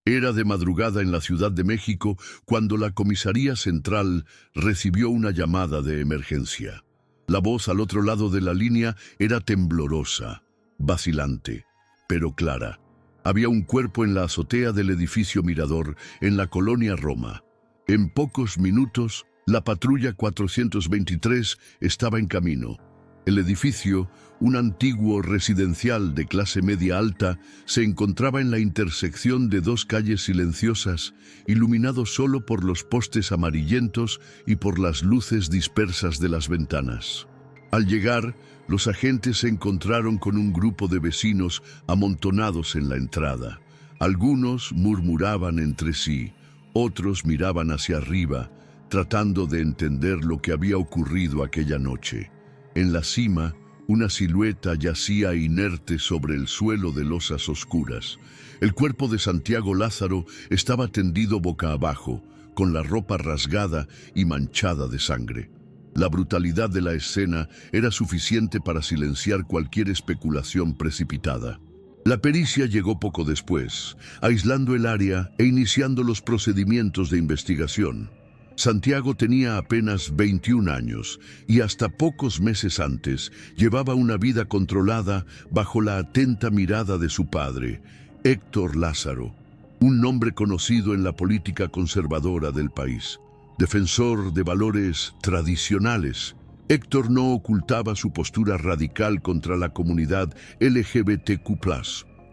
Era de madrugada en la Ciudad de México cuando la Comisaría Central recibió una llamada de emergencia. La voz al otro lado de la línea era temblorosa, vacilante, pero clara. Había un cuerpo en la azotea del edificio Mirador, en la colonia Roma. En pocos minutos, la patrulla 423 estaba en camino. El edificio, un antiguo residencial de clase media alta, se encontraba en la intersección de dos calles silenciosas, iluminado solo por los postes amarillentos y por las luces dispersas de las ventanas. Al llegar, los agentes se encontraron con un grupo de vecinos amontonados en la entrada. Algunos murmuraban entre sí, otros miraban hacia arriba, tratando de entender lo que había ocurrido aquella noche. En la cima, una silueta yacía inerte sobre el suelo de losas oscuras. El cuerpo de Santiago Lázaro estaba tendido boca abajo, con la ropa rasgada y manchada de sangre. La brutalidad de la escena era suficiente para silenciar cualquier especulación precipitada. La pericia llegó poco después, aislando el área e iniciando los procedimientos de investigación. Santiago tenía apenas 21 años y hasta pocos meses antes llevaba una vida controlada bajo la atenta mirada de su padre, Héctor Lázaro, un nombre conocido en la política conservadora del país. Defensor de valores tradicionales, Héctor no ocultaba su postura radical contra la comunidad LGBTQ+,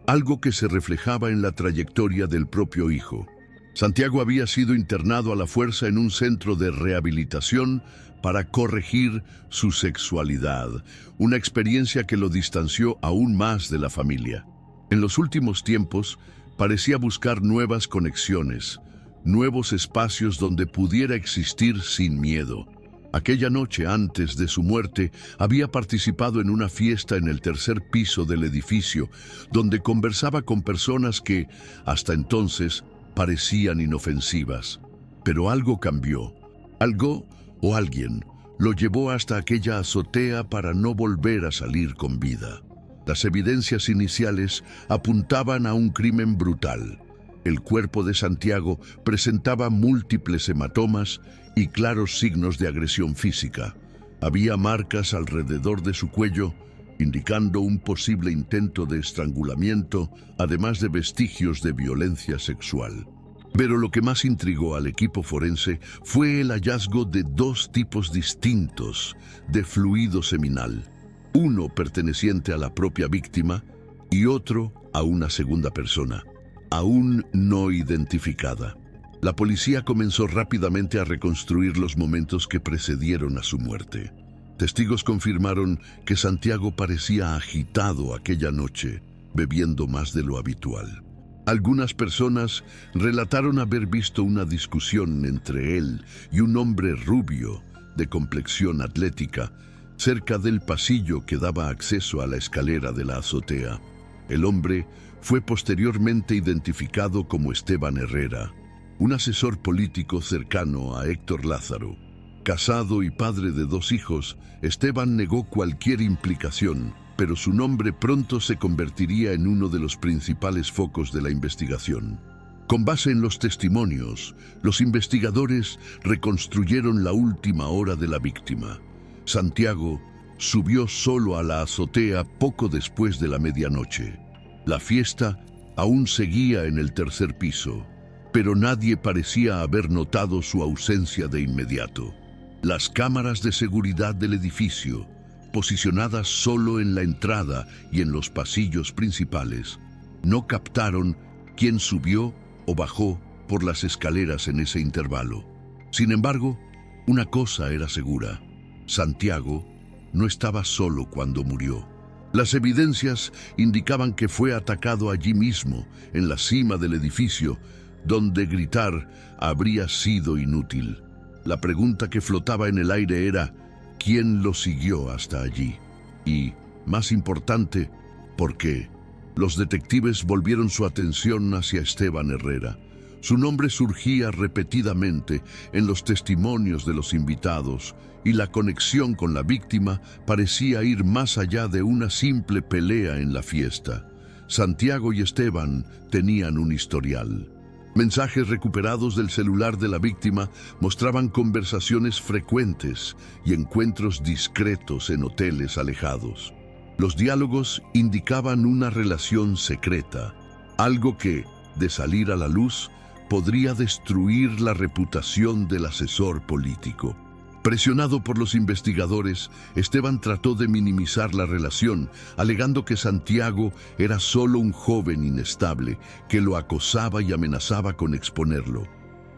algo que se reflejaba en la trayectoria del propio hijo. Santiago había sido internado a la fuerza en un centro de rehabilitación para corregir su sexualidad, una experiencia que lo distanció aún más de la familia. En los últimos tiempos, parecía buscar nuevas conexiones, nuevos espacios donde pudiera existir sin miedo. Aquella noche antes de su muerte, había participado en una fiesta en el tercer piso del edificio, donde conversaba con personas que, hasta entonces, parecían inofensivas. Pero algo cambió. Algo o alguien lo llevó hasta aquella azotea para no volver a salir con vida. Las evidencias iniciales apuntaban a un crimen brutal. El cuerpo de Santiago presentaba múltiples hematomas y claros signos de agresión física. Había marcas alrededor de su cuello, indicando un posible intento de estrangulamiento, además de vestigios de violencia sexual. Pero lo que más intrigó al equipo forense fue el hallazgo de dos tipos distintos de fluido seminal, uno perteneciente a la propia víctima y otro a una segunda persona, aún no identificada. La policía comenzó rápidamente a reconstruir los momentos que precedieron a su muerte. Testigos confirmaron que Santiago parecía agitado aquella noche, bebiendo más de lo habitual. Algunas personas relataron haber visto una discusión entre él y un hombre rubio, de complexión atlética, cerca del pasillo que daba acceso a la escalera de la azotea. El hombre fue posteriormente identificado como Esteban Herrera, un asesor político cercano a Héctor Lázaro. Casado y padre de 2 hijos, Esteban negó cualquier implicación, pero su nombre pronto se convertiría en uno de los principales focos de la investigación. Con base en los testimonios, los investigadores reconstruyeron la última hora de la víctima. Santiago subió solo a la azotea poco después de la medianoche. La fiesta aún seguía en el tercer piso, pero nadie parecía haber notado su ausencia de inmediato. Las cámaras de seguridad del edificio, posicionadas solo en la entrada y en los pasillos principales, no captaron quién subió o bajó por las escaleras en ese intervalo. Sin embargo, una cosa era segura: Santiago no estaba solo cuando murió. Las evidencias indicaban que fue atacado allí mismo, en la cima del edificio, donde gritar habría sido inútil. La pregunta que flotaba en el aire era: ¿quién lo siguió hasta allí? Y, más importante, ¿por qué? Los detectives volvieron su atención hacia Esteban Herrera. Su nombre surgía repetidamente en los testimonios de los invitados, y la conexión con la víctima parecía ir más allá de una simple pelea en la fiesta. Santiago y Esteban tenían un historial. Mensajes recuperados del celular de la víctima mostraban conversaciones frecuentes y encuentros discretos en hoteles alejados. Los diálogos indicaban una relación secreta, algo que, de salir a la luz, podría destruir la reputación del asesor político. Presionado por los investigadores, Esteban trató de minimizar la relación, alegando que Santiago era solo un joven inestable que lo acosaba y amenazaba con exponerlo.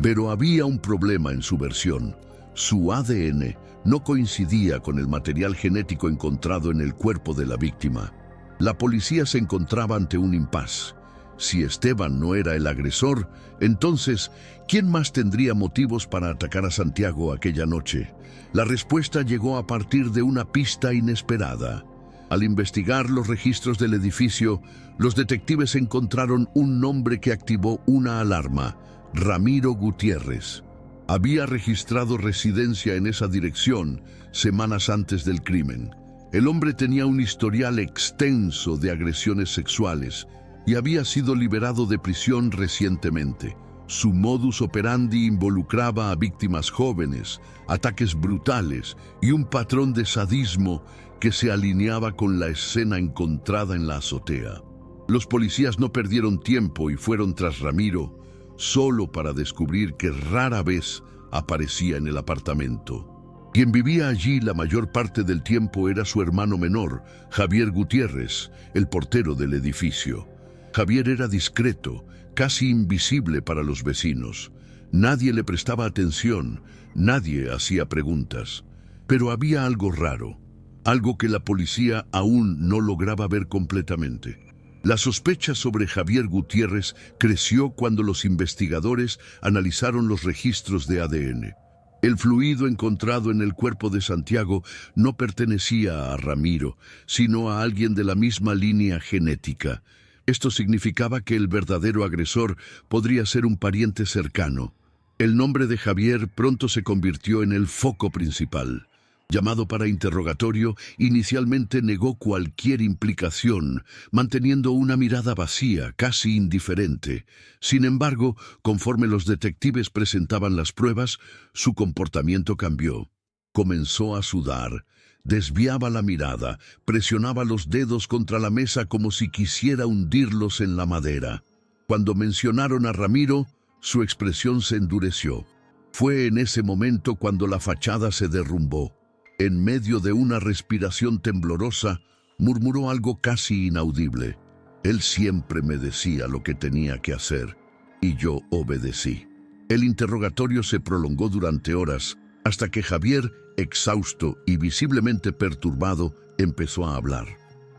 Pero había un problema en su versión. Su ADN no coincidía con el material genético encontrado en el cuerpo de la víctima. La policía se encontraba ante un impasse. Si Esteban no era el agresor, entonces, ¿quién más tendría motivos para atacar a Santiago aquella noche? La respuesta llegó a partir de una pista inesperada. Al investigar los registros del edificio, los detectives encontraron un nombre que activó una alarma: Ramiro Gutiérrez. Había registrado residencia en esa dirección semanas antes del crimen. El hombre tenía un historial extenso de agresiones sexuales y había sido liberado de prisión recientemente. Su modus operandi involucraba a víctimas jóvenes, ataques brutales y un patrón de sadismo que se alineaba con la escena encontrada en la azotea. Los policías no perdieron tiempo y fueron tras Ramiro, solo para descubrir que rara vez aparecía en el apartamento. Quien vivía allí la mayor parte del tiempo era su hermano menor, Javier Gutiérrez, el portero del edificio. Javier era discreto, casi invisible para los vecinos. Nadie le prestaba atención, nadie hacía preguntas. Pero había algo raro, algo que la policía aún no lograba ver completamente. La sospecha sobre Javier Gutiérrez creció cuando los investigadores analizaron los registros de ADN. El fluido encontrado en el cuerpo de Santiago no pertenecía a Ramiro, sino a alguien de la misma línea genética. Esto significaba que el verdadero agresor podría ser un pariente cercano. El nombre de Javier pronto se convirtió en el foco principal. Llamado para interrogatorio, inicialmente negó cualquier implicación, manteniendo una mirada vacía, casi indiferente. Sin embargo, conforme los detectives presentaban las pruebas, su comportamiento cambió. Comenzó a sudar. Desviaba la mirada, presionaba los dedos contra la mesa como si quisiera hundirlos en la madera. Cuando mencionaron a Ramiro, su expresión se endureció. Fue en ese momento cuando la fachada se derrumbó. En medio de una respiración temblorosa, murmuró algo casi inaudible. Él siempre me decía lo que tenía que hacer, y yo obedecí. El interrogatorio se prolongó durante horas, hasta que Javier, exhausto y visiblemente perturbado, empezó a hablar.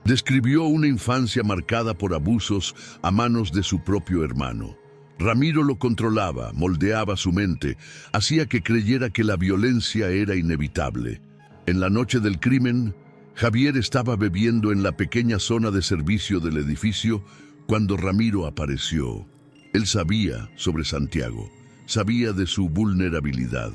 Describió una infancia marcada por abusos a manos de su propio hermano. Ramiro lo controlaba, moldeaba su mente, hacía que creyera que la violencia era inevitable. En la noche del crimen, Javier estaba bebiendo en la pequeña zona de servicio del edificio cuando Ramiro apareció. Él sabía sobre Santiago, sabía de su vulnerabilidad.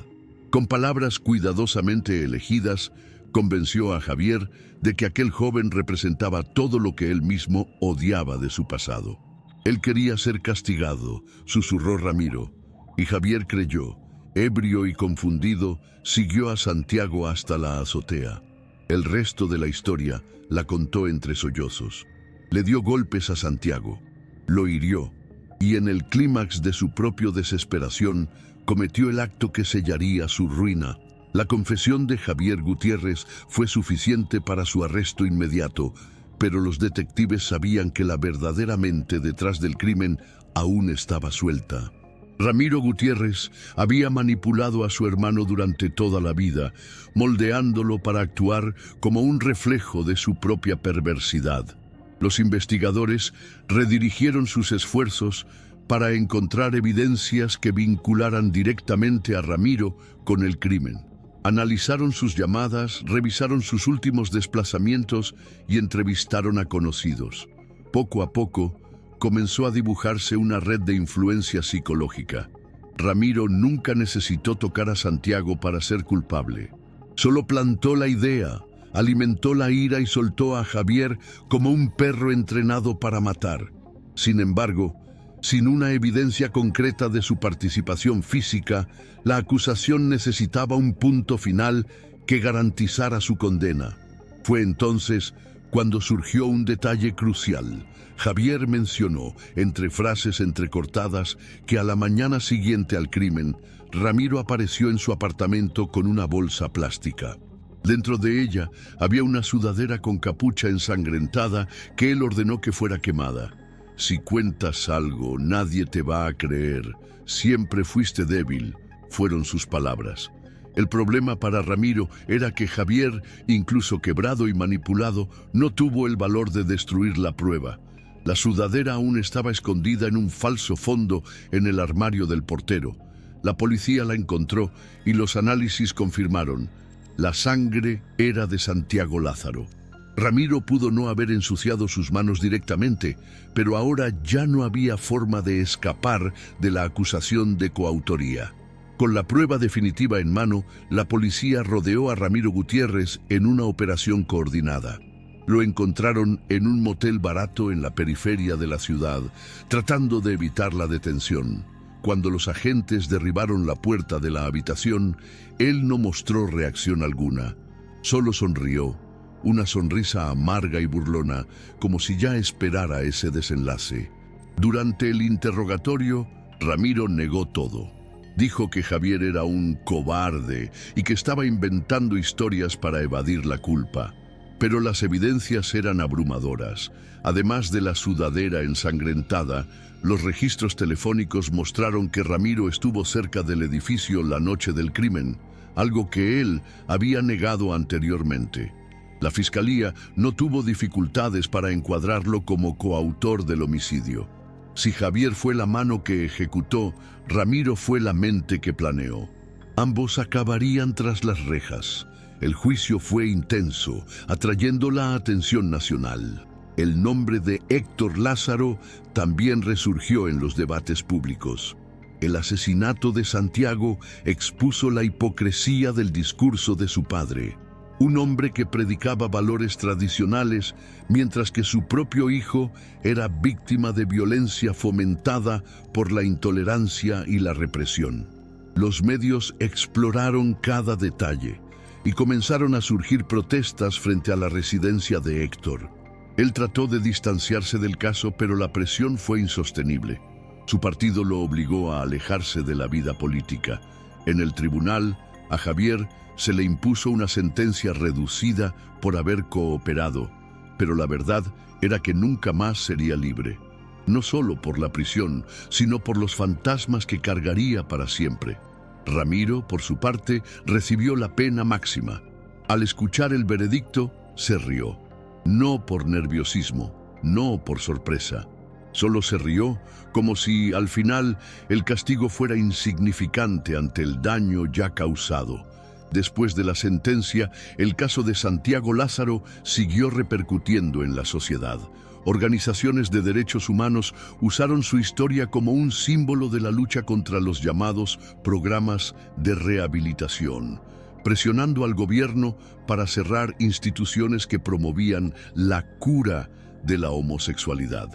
Con palabras cuidadosamente elegidas, convenció a Javier de que aquel joven representaba todo lo que él mismo odiaba de su pasado. Él quería ser castigado, susurró Ramiro, y Javier creyó. Ebrio y confundido, siguió a Santiago hasta la azotea. El resto de la historia la contó entre sollozos. Le dio golpes a Santiago, lo hirió, y en el clímax de su propia desesperación, cometió el acto que sellaría su ruina. La confesión de Javier Gutiérrez fue suficiente para su arresto inmediato, pero los detectives sabían que la verdadera mente detrás del crimen aún estaba suelta. Ramiro Gutiérrez había manipulado a su hermano durante toda la vida, moldeándolo para actuar como un reflejo de su propia perversidad. Los investigadores redirigieron sus esfuerzos para encontrar evidencias que vincularan directamente a Ramiro con el crimen. Analizaron sus llamadas, revisaron sus últimos desplazamientos y entrevistaron a conocidos. Poco a poco, comenzó a dibujarse una red de influencia psicológica. Ramiro nunca necesitó tocar a Santiago para ser culpable. Solo plantó la idea, alimentó la ira y soltó a Javier como un perro entrenado para matar. Sin embargo, Sin una evidencia concreta de su participación física, la acusación necesitaba un punto final que garantizara su condena. Fue entonces cuando surgió un detalle crucial. Javier mencionó, entre frases entrecortadas, que a la mañana siguiente al crimen, Ramiro apareció en su apartamento con una bolsa plástica. Dentro de ella había una sudadera con capucha ensangrentada que él ordenó que fuera quemada. «Si cuentas algo, nadie te va a creer. Siempre fuiste débil», fueron sus palabras. El problema para Ramiro era que Javier, incluso quebrado y manipulado, no tuvo el valor de destruir la prueba. La sudadera aún estaba escondida en un falso fondo en el armario del portero. La policía la encontró y los análisis confirmaron: la sangre era de Santiago Lázaro. Ramiro pudo no haber ensuciado sus manos directamente, pero ahora ya no había forma de escapar de la acusación de coautoría. Con la prueba definitiva en mano, la policía rodeó a Ramiro Gutiérrez en una operación coordinada. Lo encontraron en un motel barato en la periferia de la ciudad, tratando de evitar la detención. Cuando los agentes derribaron la puerta de la habitación, él no mostró reacción alguna. Solo sonrió, una sonrisa amarga y burlona, como si ya esperara ese desenlace. Durante el interrogatorio, Ramiro negó todo. Dijo que Javier era un cobarde y que estaba inventando historias para evadir la culpa. Pero las evidencias eran abrumadoras. Además de la sudadera ensangrentada, los registros telefónicos mostraron que Ramiro estuvo cerca del edificio la noche del crimen, algo que él había negado anteriormente. La fiscalía no tuvo dificultades para encuadrarlo como coautor del homicidio. Si Javier fue la mano que ejecutó, Ramiro fue la mente que planeó. Ambos acabarían tras las rejas. El juicio fue intenso, atrayendo la atención nacional. El nombre de Héctor Lázaro también resurgió en los debates públicos. El asesinato de Santiago expuso la hipocresía del discurso de su padre. Un hombre que predicaba valores tradicionales, mientras que su propio hijo era víctima de violencia fomentada por la intolerancia y la represión. Los medios exploraron cada detalle y comenzaron a surgir protestas frente a la residencia de Héctor. Él trató de distanciarse del caso, pero la presión fue insostenible. Su partido lo obligó a alejarse de la vida política. En el tribunal, a Javier se le impuso una sentencia reducida por haber cooperado, pero la verdad era que nunca más sería libre. No solo por la prisión, sino por los fantasmas que cargaría para siempre. Ramiro, por su parte, recibió la pena máxima. Al escuchar el veredicto, se rió. No por nerviosismo, no por sorpresa. Solo se rió como si, al final, el castigo fuera insignificante ante el daño ya causado. Después de la sentencia, el caso de Santiago Lázaro siguió repercutiendo en la sociedad. Organizaciones de derechos humanos usaron su historia como un símbolo de la lucha contra los llamados programas de rehabilitación, presionando al gobierno para cerrar instituciones que promovían la cura de la homosexualidad.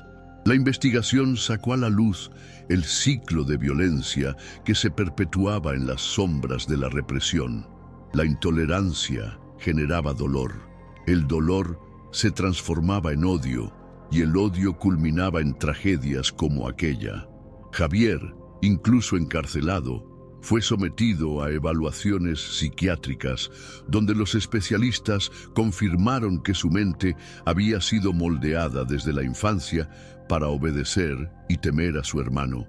La investigación sacó a la luz el ciclo de violencia que se perpetuaba en las sombras de la represión. La intolerancia generaba dolor, el dolor se transformaba en odio y el odio culminaba en tragedias como aquella. Javier, incluso encarcelado, fue sometido a evaluaciones psiquiátricas donde los especialistas confirmaron que su mente había sido moldeada desde la infancia para obedecer y temer a su hermano.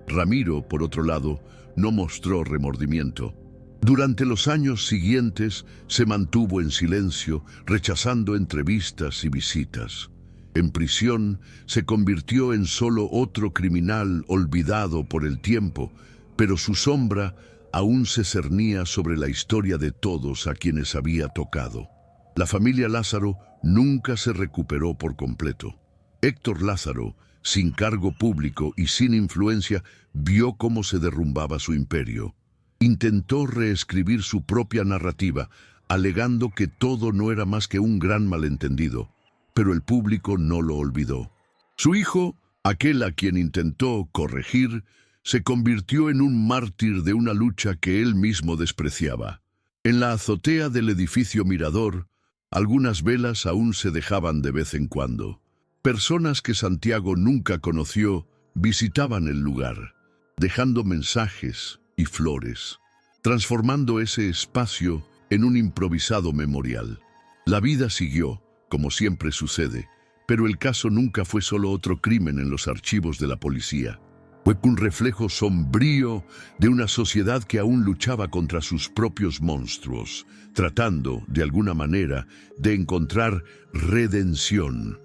Ramiro, por otro lado, no mostró remordimiento. Durante los años siguientes se mantuvo en silencio, rechazando entrevistas y visitas. En prisión se convirtió en solo otro criminal olvidado por el tiempo, pero su sombra aún se cernía sobre la historia de todos a quienes había tocado. La familia Lázaro nunca se recuperó por completo. Héctor Lázaro, sin cargo público y sin influencia, vio cómo se derrumbaba su imperio. Intentó reescribir su propia narrativa, alegando que todo no era más que un gran malentendido, pero el público no lo olvidó. Su hijo Aquel a quien intentó corregir se convirtió en un mártir de una lucha que él mismo despreciaba. En la azotea del edificio Mirador, algunas velas aún se dejaban de vez en cuando. Personas que Santiago nunca conoció visitaban el lugar, dejando mensajes y flores, transformando ese espacio en un improvisado memorial. La vida siguió, como siempre sucede, pero el caso nunca fue solo otro crimen en los archivos de la policía. Fue un reflejo sombrío de una sociedad que aún luchaba contra sus propios monstruos, tratando, de alguna manera, de encontrar redención.